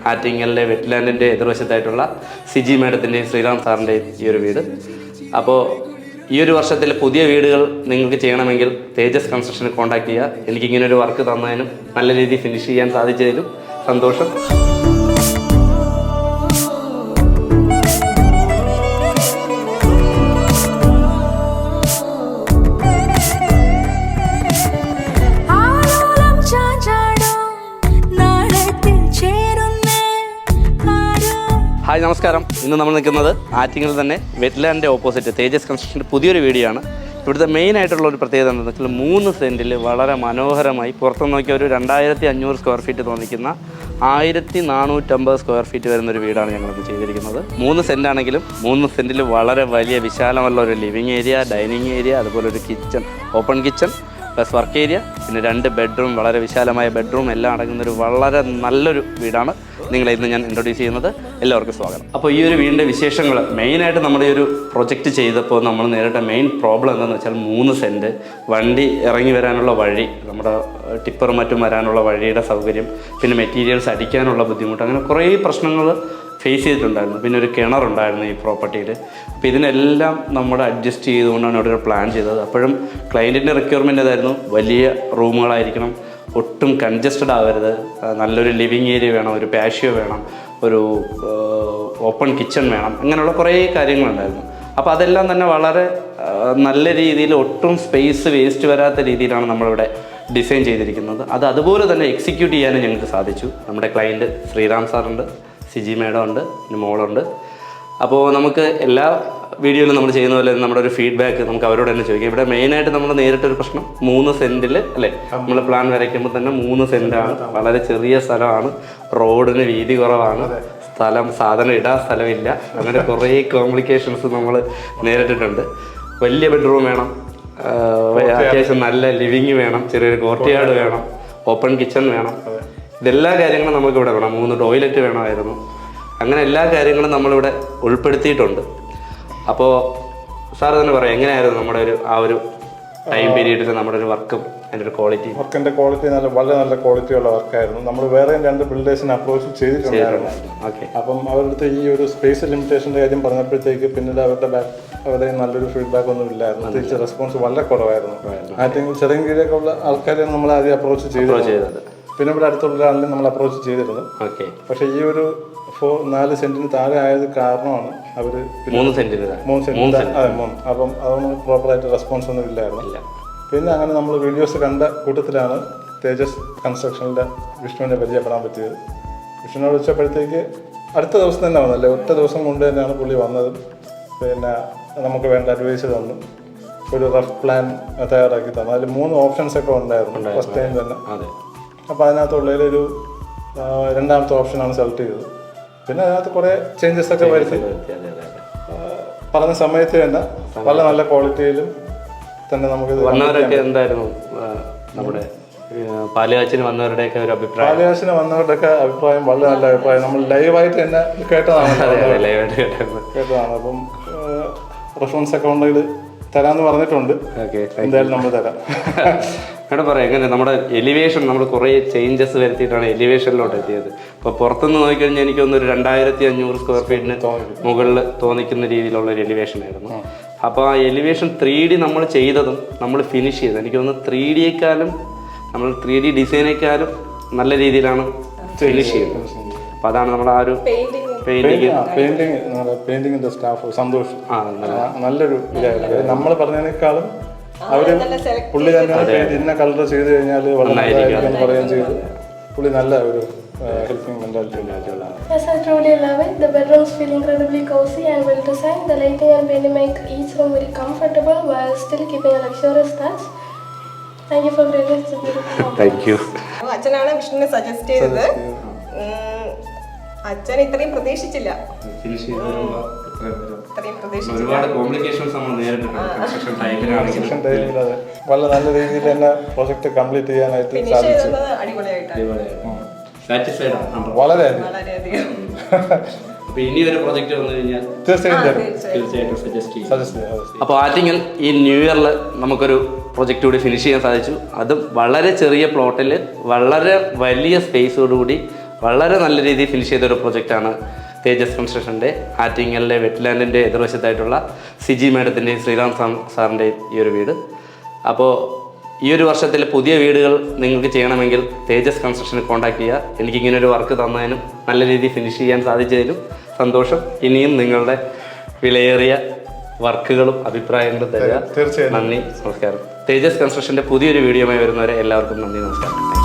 ആറ്റിങ്ങലിലെ വെറ്റ്ലാൻഡിൻ്റെ എതിർവശത്തായിട്ടുള്ള സിജി മേഡത്തിൻ്റെയും ശ്രീറാം സാറിൻ്റെയും ഈ ഒരു വീട്. അപ്പോൾ ഈ ഒരു വർഷത്തിൽ പുതിയ വീടുകൾ നിങ്ങൾക്ക് ചെയ്യണമെങ്കിൽ തേജസ് കൺസ്ട്രക്ഷനെ കോൺടാക്ട് ചെയ്യുക. എനിക്കിങ്ങനെ ഒരു വർക്ക് തന്നതിനും നല്ല രീതിയിൽ ഫിനിഷ് ചെയ്യാൻ സാധിച്ചതിലും സന്തോഷം. ഹായ്, നമസ്കാരം. ഇന്ന് നമ്മൾ നിൽക്കുന്നത് ആറ്റിങ്ങലിൽ തന്നെ വെറ്റ്ലാൻഡിൻ്റെ ഓപ്പോസിറ്റ് തേജസ് കൺസ്ട്രക്ഷൻ്റെ പുതിയൊരു വീഡിയോ ആണ്. ഇവിടുത്തെ മെയിനായിട്ടുള്ള ഒരു പ്രത്യേകത എന്താണെന്ന് വെച്ചാൽ 3 സെൻറ്റിൽ വളരെ മനോഹരമായി പുറത്തു നോക്കിയ ഒരു 2500 സ്ക്വയർ ഫീറ്റ് തോന്നിക്കുന്ന 1450 സ്ക്വയർ ഫീറ്റ് വരുന്നൊരു വീടാണ് ഞങ്ങളിപ്പോൾ ചെയ്തിരിക്കുന്നത്. 3 സെൻറ്റ് ആണെങ്കിലും 3 സെൻറ്റിൽ വളരെ വലിയ വിശാലമുള്ള ഒരു ലിവിങ് ഏരിയ, ഡൈനിങ് ഏരിയ, അതുപോലെ ഒരു kitchen, open kitchen plus work area, പിന്നെ 2 ബെഡ്റൂം, വളരെ വിശാലമായ ബെഡ്റൂം എല്ലാം അടങ്ങുന്നൊരു വളരെ നല്ലൊരു വീടാണ് നിങ്ങളെ ഇന്ന് ഞാൻ ഇൻട്രൊഡ്യൂസ് ചെയ്യുന്നത്. എല്ലാവർക്കും സ്വാഗതം. അപ്പോൾ ഈ ഒരു വീടിൻ്റെ വിശേഷങ്ങൾ മെയിനായിട്ട് നമ്മുടെ ഈ ഒരു പ്രൊജക്റ്റ് ചെയ്തപ്പോൾ നമ്മൾ നേരിട്ട മെയിൻ പ്രോബ്ലം എന്താണെന്ന് വെച്ചാൽ 3 സെൻറ്റ് വണ്ടി ഇറങ്ങി വരാനുള്ള വഴി, നമ്മുടെ ടിപ്പറും മറ്റും വരാനുള്ള വഴിയുടെ സൗകര്യം, പിന്നെ മെറ്റീരിയൽസ് അടിക്കാനുള്ള ബുദ്ധിമുട്ട്, അങ്ങനെ കുറേ പ്രശ്നങ്ങൾ ഫേസ് ചെയ്തിട്ടുണ്ടായിരുന്നു. പിന്നെ ഒരു കിണറുണ്ടായിരുന്നു ഈ പ്രോപ്പർട്ടിയിൽ. അപ്പോൾ ഇതിനെല്ലാം നമ്മൾ അഡ്ജസ്റ്റ് ചെയ്തുകൊണ്ടാണ് ഇവിടെ ഒരു പ്ലാൻ ചെയ്തത്. അപ്പോഴും ക്ലയൻറ്റിൻ്റെ റിക്വയർമെൻ്റ് ഏതായിരുന്നു, വലിയ റൂമുകളായിരിക്കണം, ഒട്ടും കൺജസ്റ്റഡ് ആവരുത്, നല്ലൊരു ലിവിങ് ഏരിയ വേണം, ഒരു പാഷ്യോ വേണം, ഒരു ഓപ്പൺ കിച്ചൺ വേണം, അങ്ങനെയുള്ള കുറേ കാര്യങ്ങളുണ്ടായിരുന്നു. അപ്പോൾ അതെല്ലാം തന്നെ വളരെ നല്ല രീതിയിൽ ഒട്ടും സ്പേസ് വേസ്റ്റ് വരാത്ത രീതിയിലാണ് നമ്മളിവിടെ ഡിസൈൻ ചെയ്തിരിക്കുന്നത്. അതുപോലെ തന്നെ എക്സിക്യൂട്ട് ചെയ്യാനും ഞങ്ങൾക്ക് സാധിച്ചു. നമ്മുടെ ക്ലയൻറ്റ് ശ്രീറാം സാറുണ്ട്, സിജി മേഡം ഉണ്ട്, പിന്നെ മോളുണ്ട്. അപ്പോൾ നമുക്ക് എല്ലാ വീഡിയോയിലും നമ്മൾ ചെയ്യുന്ന പോലെ നമ്മുടെ ഒരു ഫീഡ്ബാക്ക് നമുക്ക് അവരോട് തന്നെ ചോദിക്കാം. ഇവിടെ മെയിനായിട്ട് നമ്മൾ നേരിട്ടൊരു പ്രശ്നം 3 സെൻറ്റിൽ അല്ലേ, നമ്മൾ പ്ലാൻ വരയ്ക്കുമ്പോൾ തന്നെ 3 സെൻറ്റാണ്, വളരെ ചെറിയ സ്ഥലമാണ്, റോഡിന് വീതി കുറവാണ്, സാധനം ഇടാൻ സ്ഥലമില്ല, അങ്ങനെ കുറേ കോംപ്ലിക്കേഷൻസ് നമ്മൾ നേരിട്ടിട്ടുണ്ട്. വലിയ ബെഡ്റൂം വേണം, അത്യാവശ്യം നല്ല ലിവിങ് വേണം, ചെറിയൊരു കോർട്ട്യാർഡ് വേണം, ഓപ്പൺ കിച്ചൺ വേണം, ഇതെല്ലാ കാര്യങ്ങളും നമുക്കിവിടെ വേണം. 3 ടോയ്ലറ്റ് വേണമായിരുന്നു. അങ്ങനെ എല്ലാ കാര്യങ്ങളും നമ്മളിവിടെ ഉൾപ്പെടുത്തിയിട്ടുണ്ട്. അപ്പോൾ സാർ തന്നെ പറയാം, എങ്ങനെയായിരുന്നു നമ്മുടെ ഒരു ടൈം പീരീഡിൽ നമ്മുടെ ഒരു വർക്കും അതിൻ്റെ ഒരു ക്വാളിറ്റി? വർക്കിൻ്റെ ക്വാളിറ്റി വളരെ നല്ല ക്വാളിറ്റിയുള്ള വർക്കായിരുന്നു. നമ്മൾ വേറെ 2 ബിൽഡേഴ്സിനെ അപ്രോച്ച് ചെയ്തിട്ടുണ്ടായിരുന്നു. ഓക്കെ. അപ്പം അവരുടെ അടുത്ത് ഈ ഒരു സ്പേസ് ലിമിറ്റേഷൻ്റെ കാര്യം പറഞ്ഞപ്പോഴത്തേക്ക് പിന്നീട് അവരുടെ നല്ലൊരു ഫീഡ്ബാക്ക് ഒന്നും ഇല്ലായിരുന്നു. തിരിച്ച് റെസ്പോൺസ് വളരെ കുറവായിരുന്നു. ആറ്റെങ്കിൽ ചെറിയങ്കിലൊക്കെ ഉള്ള ആൾക്കാരെയാണ് നമ്മൾ ആദ്യം അപ്രോച്ച് ചെയ്തത്. പിന്നെ ഇവിടെ അടുത്തുള്ള ആളിനെ നമ്മൾ അപ്രോച്ച് ചെയ്തിരുന്നു. ഓക്കെ. പക്ഷേ ഈ ഒരു 4 സെന്റിന് താഴെ ആയത് കാരണമാണ് അവർ 3 സെന്റ് അതെ 3. അപ്പം അതൊന്നും പ്രോപ്പറായിട്ട് റെസ്പോൺസ് ഒന്നും ഇല്ലായിരുന്നു. പിന്നെ അങ്ങനെ നമ്മൾ വീഡിയോസ് കണ്ട കൂട്ടത്തിലാണ് തേജസ് കൺസ്ട്രക്ഷനിലെ വിഷ്ണുവിനെ പരിചയപ്പെടാൻ പറ്റിയത്. വിഷ്ണുവിനെ വിളിച്ചപ്പോഴത്തേക്ക് അടുത്ത ദിവസം തന്നെ വന്നല്ലേ, ഒറ്റ ദിവസം കൊണ്ട് തന്നെയാണ് പുള്ളി വന്നത്. പിന്നെ നമുക്ക് വേണ്ട അഡ്വൈസ് തന്നു, ഒരു റഫ് പ്ലാൻ തയ്യാറാക്കി തന്നു. അതിൽ 3 ഓപ്ഷൻസ് ഒക്കെ ഉണ്ടായിരുന്നു ഫസ്റ്റ് ടൈം തന്നെ. അപ്പോൾ അതിനകത്തുള്ളതിലൊരു 2ാമത്തെ ഓപ്ഷനാണ് സെലക്ട് ചെയ്തത്. പിന്നെ അതിനകത്ത് കുറേ ചേഞ്ചസ് ഒക്കെ വരുത്തി പറഞ്ഞ സമയത്ത് തന്നെ വളരെ നല്ല ക്വാളിറ്റിയിലും തന്നെ നമുക്ക് വന്നവരൊക്കെ എന്തായിരുന്നു നമ്മുടെ പാലുകാച്ചിന് വന്നവരുടെയൊക്കെ ഒരു അഭിപ്രായം? പാലുകാച്ചിന് വന്നവരുടെയൊക്കെ അഭിപ്രായം വളരെ നല്ല അഭിപ്രായം. നമ്മൾ ലൈവായിട്ട് തന്നെ കേട്ടതാണ്. അപ്പം റെഫറൻസ് അക്കൗണ്ടിൽ തരാമെന്ന് പറഞ്ഞിട്ടുണ്ട്. എന്തായാലും നമ്മൾ തരാം. അവിടെ പറയാം, എങ്ങനെ നമ്മുടെ എലിവേഷൻ നമ്മൾ കുറേ ചേഞ്ചസ് വരുത്തിയിട്ടാണ് എലിവേഷനിലോട്ട് എത്തിയത്. അപ്പോൾ പുറത്തുനിന്ന് നോക്കിക്കഴിഞ്ഞാൽ എനിക്കൊന്നൊരു 2500 സ്ക്വയർ ഫീറ്റിന് മുകളിൽ തോന്നിക്കുന്ന രീതിയിലുള്ള ഒരു എലിവേഷൻ ആയിരുന്നു. അപ്പോൾ ആ എലിവേഷൻ 3D നമ്മൾ ചെയ്തതും നമ്മൾ ഫിനിഷ് ചെയ്തത് എനിക്ക് തോന്നുന്നു 3Dയെക്കാളും നമ്മൾ 3D ഡിസൈനേക്കാളും നല്ല രീതിയിലാണ് ഫിനിഷ് ചെയ്യുന്നത്. അപ്പോൾ അതാണ് നമ്മൾ ആ ഒരു പെയിന്റിങ്ങിന്റെ സ്റ്റാഫ് സന്തോഷം നല്ലൊരു ഇതായിരുന്നു. നമ്മൾ പറഞ്ഞതിനേക്കാളും അവര് പുള്ളി തന്നെ ഇന്ന കളർ ചെയ്ത് കഴിഞ്ഞാൽ വളരെ നല്ലതായിരിക്കും പറയുകയും ചെയ്തു. പുള്ളി നല്ല ഒരു helping mentality. Yes, I truly love it. The bedrooms feel incredibly cozy and well designed. The lighting and painting make each room very comfortable while still keeping a luxurious touch. Thank you for creating such a beautiful home. Thank you. അച്ഛനാണ് വിഷ്ണുവിനെ suggest ചെയ്തത്. അച്ഛൻ ഇത്രയും പ്രതീക്ഷിച്ചില്ല. ഒരുപാട് complications നമ്മൾ നേരിട്ടിട്ടുണ്ട് construction ടൈമിൽ. വളരെ നല്ല രീതിയിൽ തന്നെ പ്രോജക്റ്റ് കംപ്ലീറ്റ് ചെയ്യാനായിട്ട് സാധിച്ചു. വളരെയധികം. ഇനി ഒരു പ്രൊജക്ട് വന്നു കഴിഞ്ഞാൽ തീർച്ചയായിട്ടും സജസ്റ്റ് ചെയ്യും. അപ്പോൾ ആറ്റിങ്ങൽ ഈ ന്യൂ ഇയറിൽ നമുക്കൊരു പ്രൊജക്റ്റ് കൂടി ഫിനിഷ് ചെയ്യാൻ സാധിച്ചു. അതും വളരെ ചെറിയ പ്ലോട്ടിൽ വളരെ വലിയ സ്പേസോടുകൂടി വളരെ നല്ല രീതിയിൽ ഫിനിഷ് ചെയ്തൊരു പ്രൊജക്റ്റാണ് തേജസ് കൺസ്ട്രക്ഷൻ്റെ ആറ്റിങ്ങലിലെ വെറ്റ്ലാൻഡിൻ്റെ എതിർവശത്തായിട്ടുള്ള സിജി മാഡത്തിൻ്റെയും ശ്രീറാം സാറിൻ്റെയും ഈ ഒരു വീട്. അപ്പോൾ ഈ ഒരു വർഷത്തിൽ പുതിയ വീടുകൾ നിങ്ങൾക്ക് ചെയ്യണമെങ്കിൽ തേജസ് കൺസ്ട്രക്ഷനെ കോൺടാക്ട് ചെയ്യുക. എനിക്കിങ്ങനെ ഒരു വർക്ക് തന്നതിനും നല്ല രീതിയിൽ ഫിനിഷ് ചെയ്യാൻ സാധിച്ചതിനും സന്തോഷം. ഇനിയും നിങ്ങളുടെ വിലയേറിയ വർക്കുകളും അഭിപ്രായങ്ങളും തരിക. തീർച്ചയായും. നന്ദി, നമസ്കാരം. തേജസ് കൺസ്ട്രക്ഷൻ്റെ പുതിയൊരു വീഡിയോയുമായി വരുന്നവരെ എല്ലാവർക്കും നന്ദി, നമസ്കാരം.